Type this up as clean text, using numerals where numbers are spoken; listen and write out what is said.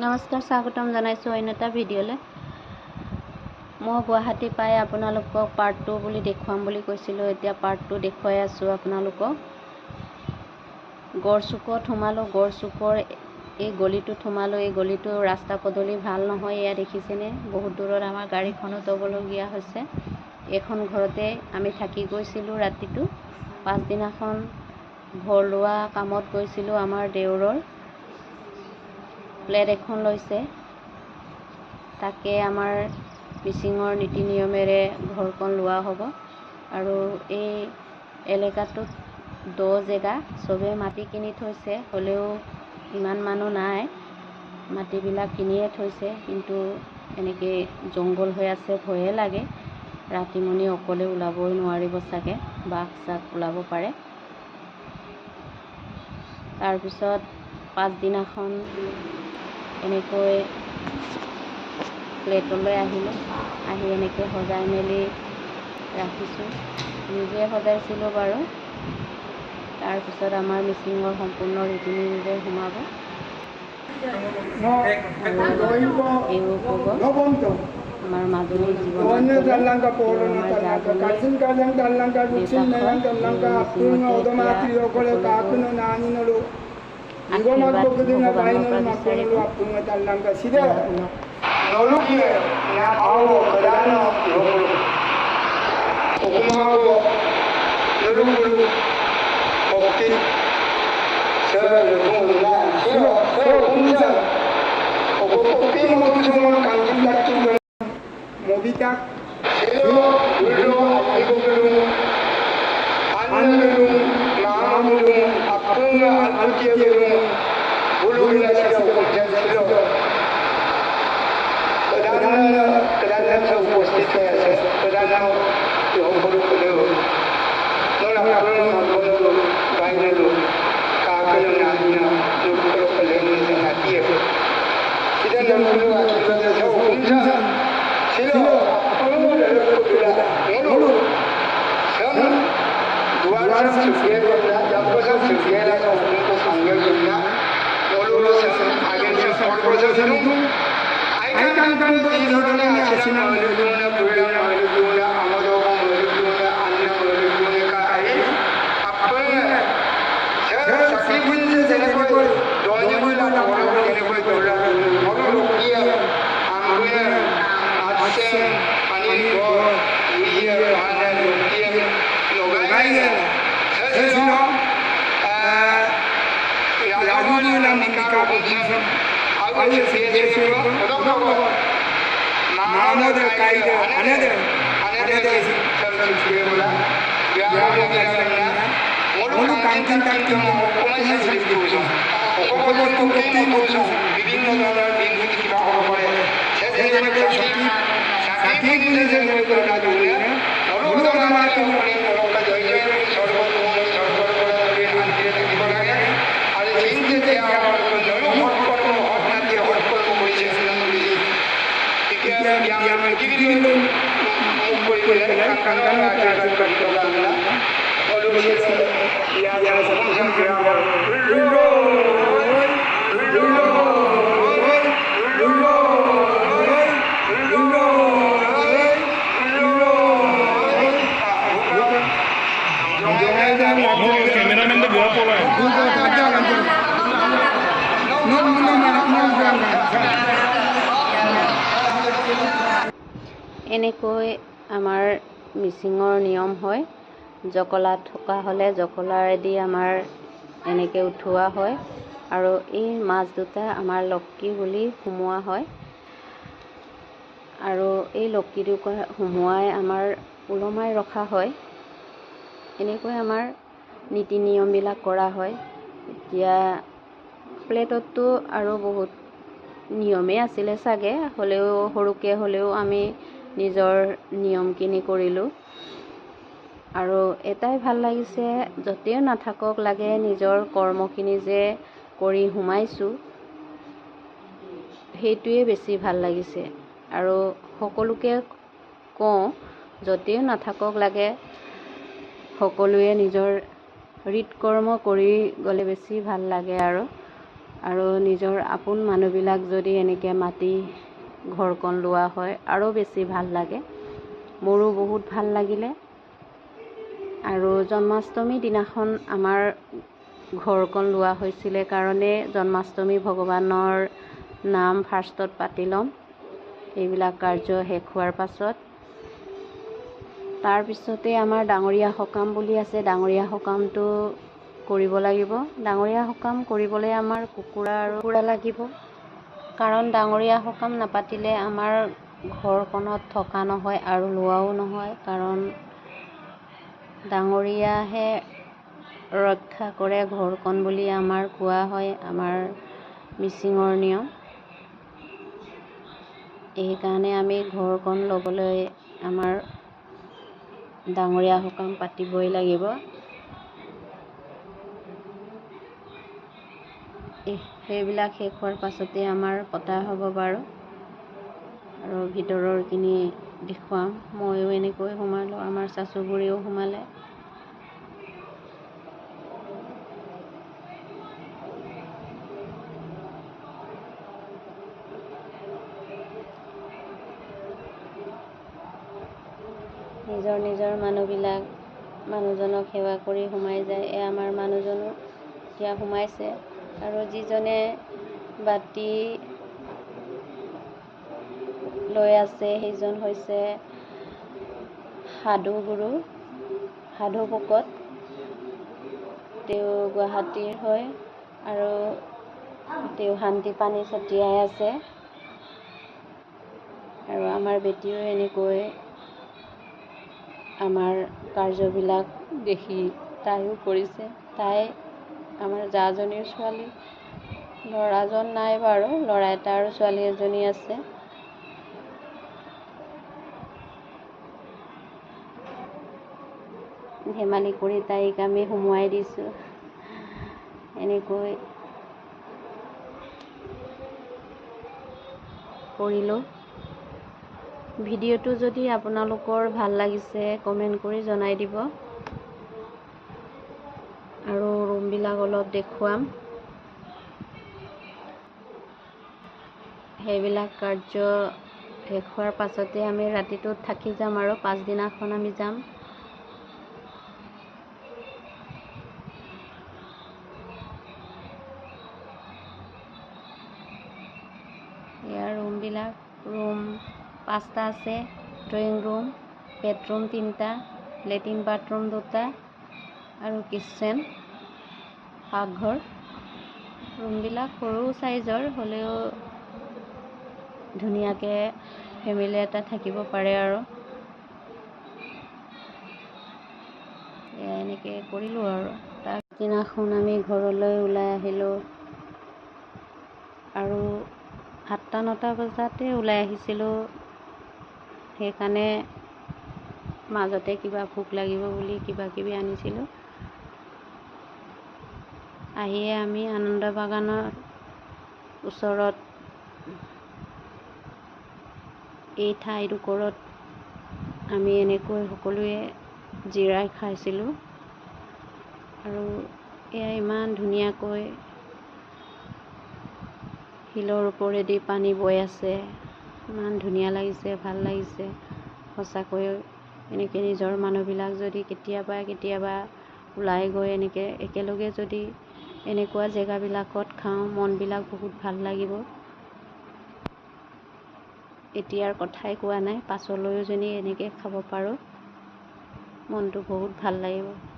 নমস্কাৰ, স্বাগতম জনাইছোঁ অন্য এটা ভিডিঅ'লৈ। মই গুৱাহাটী পাই আপোনালোকক পাৰ্ট 2 বুলি দেখুৱাম বুলি কৈছিলোঁ। এতিয়া পাৰ্ট 2 দেখুৱাই আছোঁ আপোনালোকক। গড়চুকত সোমালোঁ, গড়চুকৰ এই গলিটোত সোমালোঁ। এই গলিটো ৰাস্তা পদূলি ভাল নহয়, এয়া দেখিছেনে? বহুত দূৰত আমাৰ গাড়ীখনো থ'বলগীয়া হৈছে। এইখন ঘৰতে আমি থাকি গৈছিলোঁ ৰাতিটো। পাছদিনাখন ঘৰলোৱা কামত গৈছিলোঁ। আমাৰ দেউৰৰ ফ্লেট এখন লৈছে, তাকে আমাৰ মিচিঙৰ নীতি নিয়মেৰে ঘৰখন লোৱা হ'ব। আৰু এই এলেকাটোত দ জেগা, চবে মাটি কিনি থৈছে, হ'লেও ইমান মানুহ নাই। মাটিবিলাক কিনিয়ে থৈছে, কিন্তু এনেকৈ জংঘল হৈ আছে, ভয়ে লাগে। ৰাতিমণি অকলে ওলাবই নোৱাৰিব চাগে, বাঘ চাঘ ওলাব পাৰে। তাৰপিছত পাছদিনাখন এনেকৈ ফ্লেটলৈ আহিলোঁ। আহি এনেকৈ সজাই মেলি ৰাখিছোঁ, নিজে সজাইছিলোঁ বাৰু। তাৰপিছত আমাৰ মিচিঙৰ সম্পূৰ্ণ ৰীতি নীতিৰে সোমাব এইবোৰ ক'ব। আমাৰ মাজুলী জীৱনত এনেকৈ আমাৰ মিচিঙৰ নিয়ম হয়। জকলা থকা হ'লে জকলাৰেদি আমাৰ এনেকৈ উঠোৱা হয়। আৰু এই মাছ দুটা আমাৰ লক্ষী বুলি সোমোৱা হয়। আৰু এই লক্ষীটোক সোমোৱাই আমাৰ ওলমাই ৰখা হয়। এনেকৈ আমাৰ নীতি নিয়মবিলাক কৰা হয়। এতিয়া ফ্লেটততো আৰু বহুত নিয়মেই আছিলে চাগে, হ'লেও সৰুকৈ হ'লেও আমি নিজৰ নিয়মখিনি কৰিলোঁ। আৰু এটাই ভাল লাগিছে, য'তেও নাথাকক লাগে নিজৰ কৰ্মখিনি যে কৰি সোমাইছোঁ, সেইটোৱে বেছি ভাল লাগিছে। আৰু সকলোকে কওঁ, য'তেও নাথাকক লাগে সকলোৱে নিজৰ হৃৎকৰ্ম কৰি গ'লে বেছি ভাল লাগে। আৰু নিজৰ আপোন মানুহবিলাক যদি এনেকৈ মাতি ঘৰখন লোৱা হয় আৰু বেছি ভাল লাগে। মোৰো বহুত ভাল লাগিলে। আৰু জন্মাষ্টমী দিনাখন আমাৰ ঘৰখন লোৱা হৈছিলে কাৰণে জন্মাষ্টমী ভগৱানৰ নাম ফাৰ্ষ্টত পাতি ল'ম। এইবিলাক কাৰ্য শেষ হোৱাৰ পাছত তাৰপিছতে আমাৰ ডাঙৰীয়া সকাম বুলি আছে। ডাঙৰীয়া সকামটো কৰিব লাগিব। ডাঙৰীয়া সকাম কৰিবলৈ আমাৰ কুকুৰা লাগিব, কাৰণ ডাঙৰীয়া সকাম নাপাতিলে আমাৰ ঘৰখনত থকা নহয় আৰু লোৱাও নহয়, কাৰণ ডাঙৰীয়াহে ৰক্ষা কৰে ঘৰখন বুলি আমাৰ কোৱা হয়, আমাৰ মিচিঙৰ নিয়ম। সেইকাৰণে আমি ঘৰখন ল'বলৈ আমাৰ ডাঙৰীয়া সকাম পাতিবই লাগিব। সেইবিলাক শেষ হোৱাৰ পাছতে আমাৰ পতা হ'ব বাৰু। আৰু ভিতৰৰখিনি দেখুৱাম। ময়ো এনেকৈ সোমালোঁ, আমাৰ চাচুগুৰিও সোমালে। নিজৰ নিজৰ মানুহবিলাক মানুহজনক সেৱা কৰি সোমাই যায়। আমাৰ মানুহজনো এতিয়া সোমাইছে। আৰু যিজনে বাতি লৈ আছে সেইজন হৈছে সাধু গুৰু, সাধু ভকত। তেওঁ গুৱাহাটীৰ হয় আৰু তেওঁ শান্তি পানী ছটিয়াই আছে। আৰু আমাৰ বেটীও এনেকৈ আমাৰ কাৰ্যবিলাক দেখি তাইও কৰিছে। তাই আমাৰ জাজনীৰ ছোৱালী। ল'ৰাজন নাই বাৰু, ল'ৰা এটা আৰু ছোৱালী এজনী আছে। ধেমালি কৰি তাইক আমি সোমোৱাই দিছোঁ। এনেকৈ কৰিলোঁ। ভিডিঅ'টো যদি আপোনালোকৰ ভাল লাগিছে কমেণ্ট কৰি জনাই দিব। আৰু ৰুমবিলাক অলপ দেখুৱাম। সেইবিলাক কাৰ্য শেষ হোৱাৰ পাছতে আমি ৰাতিটোত থাকি যাম আৰু পাছদিনাখন আমি যাম। ইয়াৰ ৰুম 5টা আছে। ড্ৰয়িং ৰুম, বেডৰুম 3টা, লেট্ৰিন বাথৰুম 2টা আৰু কিটচেন, পাকঘৰ। ৰুমবিলাক সৰু চাইজৰ হ'লেও ধুনীয়াকৈ ফেমিলি এটা থাকিব পাৰে আৰু। এনেকৈ কৰিলোঁ আৰু। তাৰ দিনাখন আমি ঘৰলৈ ওলাই আহিলোঁ। আৰু 8টা-9টা বজাতে ওলাই আহিছিলোঁ। সেইকাৰণে মাজতে কিবা ভোক লাগিব বুলি কিবাকিবি আনিছিলোঁ। আহিয়ে আমি আনন্দ বাগানৰ ওচৰত এই ঠাইডোখৰত আমি এনেকৈ সকলোৱে জিৰাই খাইছিলোঁ। আৰু এয়া ইমান ধুনীয়াকৈ শিলৰ ওপৰেদি পানী বৈ আছে। ইমান ধুনীয়া লাগিছে, ভাল লাগিছে সঁচাকৈ। এনেকৈ নিজৰ মানুহবিলাক যদি কেতিয়াবা ওলাই গৈ এনেকৈ একেলগে যদি এনেকুৱা জেগাবিলাকত খাওঁ, মনবিলাক বহুত ভাল লাগিব। এতিয়াৰ কথাই কোৱা নাই, পাছলৈও যদি এনেকৈ খাব পাৰোঁ মনটো বহুত ভাল লাগিব।